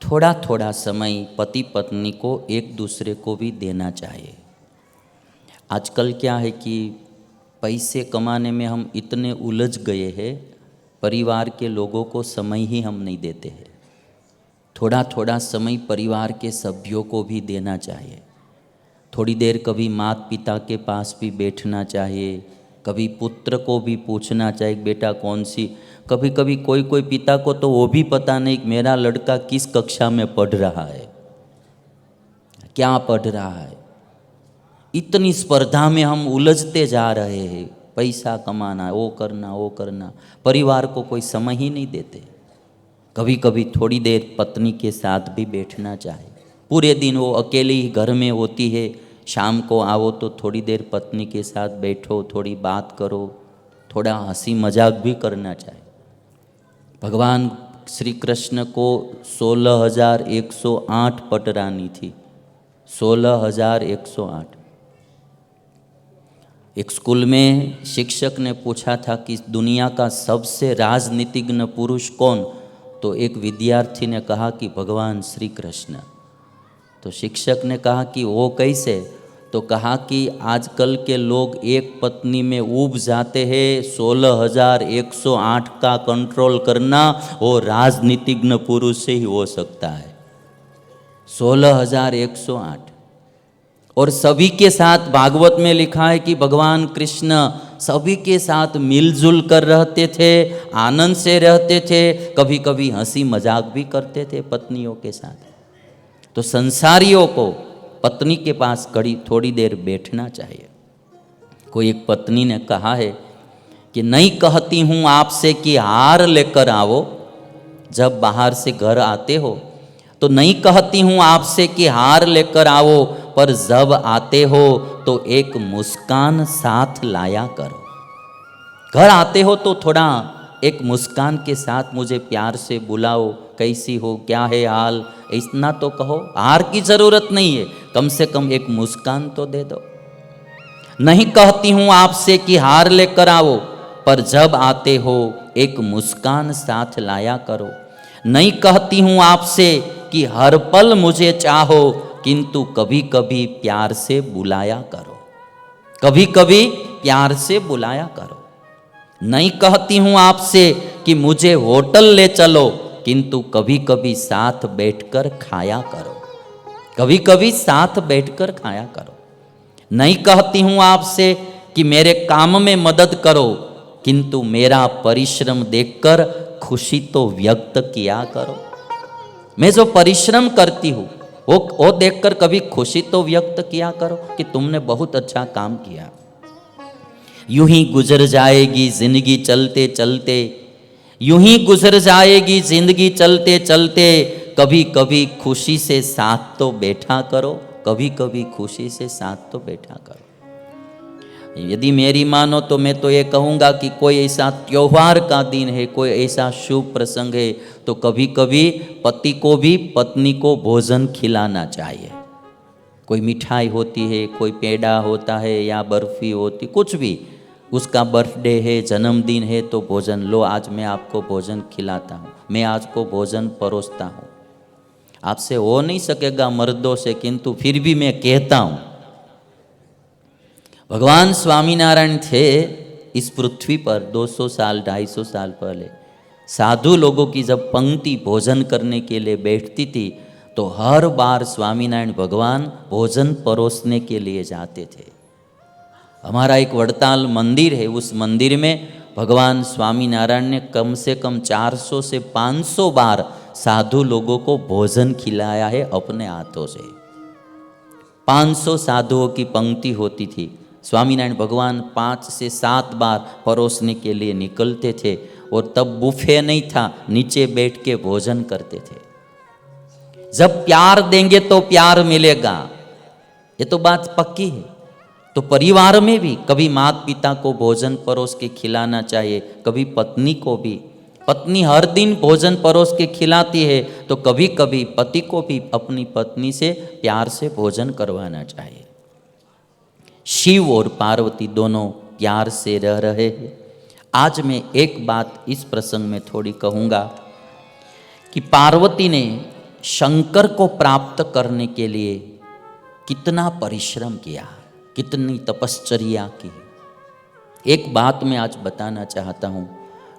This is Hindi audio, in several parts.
थोड़ा थोड़ा समय पति पत्नी को एक दूसरे को भी देना चाहिए। आजकल क्या है कि पैसे कमाने में हम इतने उलझ गए हैं, परिवार के लोगों को समय ही हम नहीं देते हैं। थोड़ा थोड़ा समय परिवार के सभ्यों को भी देना चाहिए। थोड़ी देर कभी माता पिता के पास भी बैठना चाहिए, कभी पुत्र को भी पूछना चाहिए बेटा कौन सी। कभी कभी कोई कोई पिता को तो वो भी पता नहीं कि मेरा लड़का किस कक्षा में पढ़ रहा है, क्या पढ़ रहा है। इतनी स्पर्धा में हम उलझते जा रहे हैं, पैसा कमाना, वो करना, परिवार को कोई समय ही नहीं देते। कभी कभी थोड़ी देर पत्नी के साथ भी बैठना चाहिए। पूरे दिन वो अकेली ही घर में होती है, शाम को आओ तो थोड़ी देर पत्नी के साथ बैठो, थोड़ी बात करो, थोड़ा हंसी मजाक भी करना चाहिए। भगवान श्री कृष्ण को 16,108 पटरानी थी, 16,108। एक स्कूल में शिक्षक ने पूछा था कि दुनिया का सबसे राजनीतिज्ञ पुरुष कौन, तो एक विद्यार्थी ने कहा कि भगवान श्री कृष्ण। तो शिक्षक ने कहा कि वो कैसे, तो कहा कि आजकल के लोग एक पत्नी में ऊब जाते हैं, 16,108 का कंट्रोल करना वो राजनीतिज्ञ पुरुष से ही हो सकता है। 16,108। और सभी के साथ भागवत में लिखा है कि भगवान कृष्ण सभी के साथ मिलजुल कर रहते थे, आनंद से रहते थे, कभी कभी हंसी मजाक भी करते थे पत्नियों के साथ। तो संसारियों को पत्नी के पास थोड़ी देर बैठना चाहिए। कोई एक पत्नी ने कहा है कि नहीं कहती हूँ आपसे कि हार लेकर आओ, जब बाहर से घर आते हो तो नहीं कहती हूँ आपसे कि हार लेकर आओ, पर जब आते हो तो एक मुस्कान साथ लाया करो। घर आते हो तो थोड़ा एक मुस्कान के साथ मुझे प्यार से बुलाओ, कैसी हो, क्या है हाल, इतना तो कहो। हार की जरूरत नहीं है, कम से कम एक मुस्कान तो दे दो। नहीं कहती हूँ आपसे कि हार लेकर आओ, पर जब आते हो एक मुस्कान साथ लाया करो। नहीं कहती हूँ आपसे कि हर पल मुझे चाहो, किंतु कभी कभी प्यार से बुलाया करो, कभी कभी प्यार से बुलाया करो। नहीं कहती हूँ आपसे कि मुझे होटल ले चलो, किंतु कभी कभी साथ बैठकर खाया करो, कभी कभी साथ बैठकर खाया करो। नहीं कहती हूँ आपसे कि मेरे काम में मदद करो, किंतु मेरा परिश्रम देखकर खुशी तो व्यक्त किया करो। मैं जो परिश्रम करती हूँ वो देखकर कभी खुशी तो व्यक्त किया करो कि तुमने बहुत अच्छा काम किया। यूं ही गुजर जाएगी जिंदगी चलते चलते, यूं ही गुजर जाएगी जिंदगी चलते चलते, कभी कभी खुशी से साथ तो बैठा करो, कभी कभी खुशी से साथ तो बैठा करो। यदि मेरी मानो तो मैं तो ये कहूँगा कि कोई ऐसा त्योहार का दिन है, कोई ऐसा शुभ प्रसंग है, तो कभी कभी पति को भी पत्नी को भोजन खिलाना चाहिए। कोई मिठाई होती है, कोई पेड़ा होता है या बर्फ़ी होती, कुछ भी, उसका बर्थडे है, जन्मदिन है, तो भोजन लो, आज मैं आपको भोजन खिलाता हूँ, मैं आज को भोजन परोसता हूँ। आपसे हो नहीं सकेगा मर्दों से, किंतु फिर भी मैं कहता हूँ। भगवान स्वामीनारायण थे इस पृथ्वी पर 200 साल 250 साल पहले। साधु लोगों की जब पंक्ति भोजन करने के लिए बैठती थी तो हर बार स्वामीनारायण भगवान भोजन परोसने के लिए जाते थे। हमारा एक वड़ताल मंदिर है, उस मंदिर में भगवान स्वामीनारायण ने कम से कम 400 से 500 बार साधु लोगों को भोजन खिलाया है अपने हाथों से। 500 साधुओं की पंक्ति होती थी, स्वामीनारायण भगवान 5 से 7 बार परोसने के लिए निकलते थे, और तब बुफे नहीं था, नीचे बैठ के भोजन करते थे। जब प्यार देंगे तो प्यार मिलेगा, ये तो बात पक्की है। तो परिवार में भी कभी माता पिता को भोजन परोस के खिलाना चाहिए, कभी पत्नी को भी। पत्नी हर दिन भोजन परोस के खिलाती है, तो कभी कभी पति को भी अपनी पत्नी से प्यार से भोजन करवाना चाहिए। शिव और पार्वती दोनों प्यार से रह रहे हैं। आज मैं एक बात इस प्रसंग में थोड़ी कहूँगा कि पार्वती ने शंकर को प्राप्त करने के लिए कितना परिश्रम किया, कितनी तपश्चर्या की। एक बात मैं आज बताना चाहता हूँ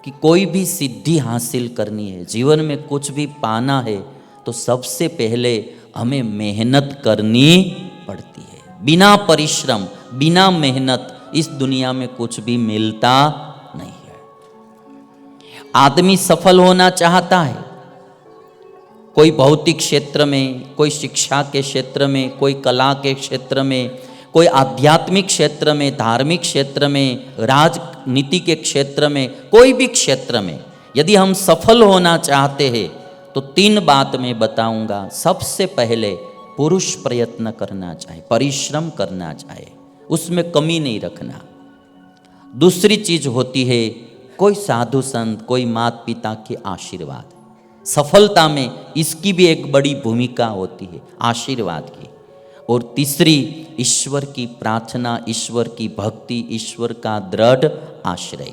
कि कोई भी सिद्धि हासिल करनी है, जीवन में कुछ भी पाना है, तो सबसे पहले हमें मेहनत करनी पड़ती है। बिना परिश्रम, बिना मेहनत इस दुनिया में कुछ भी मिलता नहीं है। आदमी सफल होना चाहता है, कोई भौतिक क्षेत्र में, कोई शिक्षा के क्षेत्र में, कोई कला के क्षेत्र में, कोई आध्यात्मिक क्षेत्र में, धार्मिक क्षेत्र में, राजनीति के क्षेत्र में, कोई भी क्षेत्र में यदि हम सफल होना चाहते हैं तो 3 बात मैं बताऊंगा। सबसे पहले पुरुष प्रयत्न करना चाहिए, परिश्रम करना चाहिए, उसमें कमी नहीं रखना। दूसरी चीज होती है कोई साधु संत, कोई माता पिता के आशीर्वाद। सफलता में इसकी भी एक बड़ी भूमिका होती है, आशीर्वाद की। और तीसरी ईश्वर की प्रार्थना, ईश्वर की भक्ति, ईश्वर का दृढ़ आश्रय।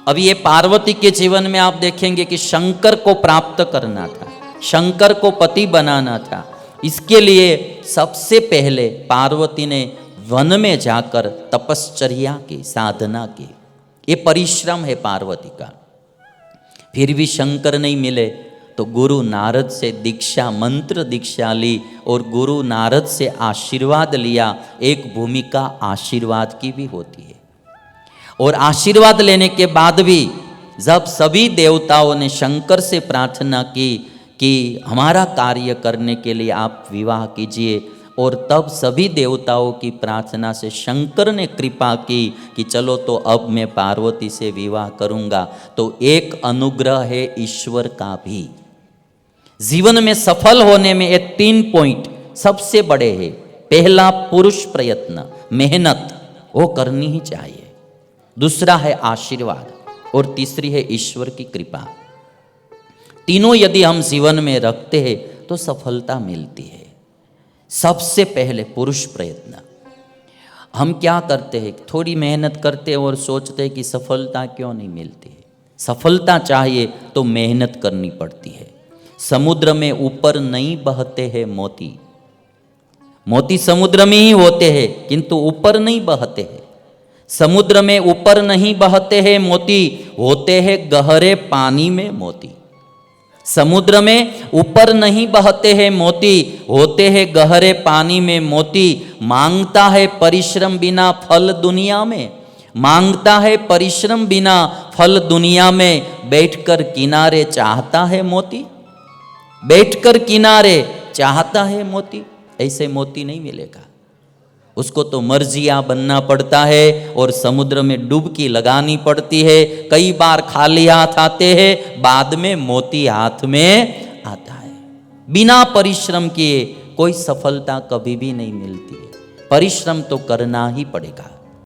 अब ये पार्वती के जीवन में आप देखेंगे कि शंकर को प्राप्त करना था, शंकर को पति बनाना था। इसके लिए सबसे पहले पार्वती ने वन में जाकर तपश्चर्या की, साधना की। ये परिश्रम है पार्वती का। फिर भी शंकर नहीं मिले तो गुरु नारद से दीक्षा, मंत्र दीक्षा ली और गुरु नारद से आशीर्वाद लिया। एक भूमिका आशीर्वाद की भी होती है। और आशीर्वाद लेने के बाद भी जब सभी देवताओं ने शंकर से प्रार्थना की कि हमारा कार्य करने के लिए आप विवाह कीजिए, और तब सभी देवताओं की प्रार्थना से शंकर ने कृपा की कि चलो तो अब मैं पार्वती से विवाह करूंगा। तो एक अनुग्रह है ईश्वर का भी। जीवन में सफल होने में ये 3 पॉइंट सबसे बड़े हैं। पहला पुरुष प्रयत्न, मेहनत, वो करनी ही चाहिए। दूसरा है आशीर्वाद, और तीसरी है ईश्वर की कृपा। तीनों यदि हम जीवन में रखते हैं तो सफलता मिलती है। सबसे पहले पुरुष प्रयत्न। हम क्या करते हैं, थोड़ी मेहनत करते हैं और सोचते हैं कि सफलता क्यों नहीं मिलती है। सफलता चाहिए तो मेहनत करनी पड़ती है। समुद्र में ऊपर नहीं बहते हैं मोती, मोती समुद्र में ही होते हैं किंतु ऊपर नहीं बहते हैं। समुद्र में ऊपर नहीं बहते हैं मोती, होते हैं गहरे पानी में मोती। समुद्र में ऊपर नहीं बहते हैं मोती, होते हैं गहरे पानी में मोती। मांगता है परिश्रम बिना फल दुनिया में, मांगता है परिश्रम बिना फल दुनिया में। बैठकर किनारे चाहता है मोती, बैठकर किनारे चाहता है मोती। ऐसे मोती नहीं मिलेगा, उसको तो मर्जिया बनना पड़ता है और समुद्र में डुबकी लगानी पड़ती है। कई बार खाली हाथ आते हैं, बाद में मोती हाथ में आता है। बिना परिश्रम किए कोई सफलता कभी भी नहीं मिलती है। परिश्रम तो करना ही पड़ेगा।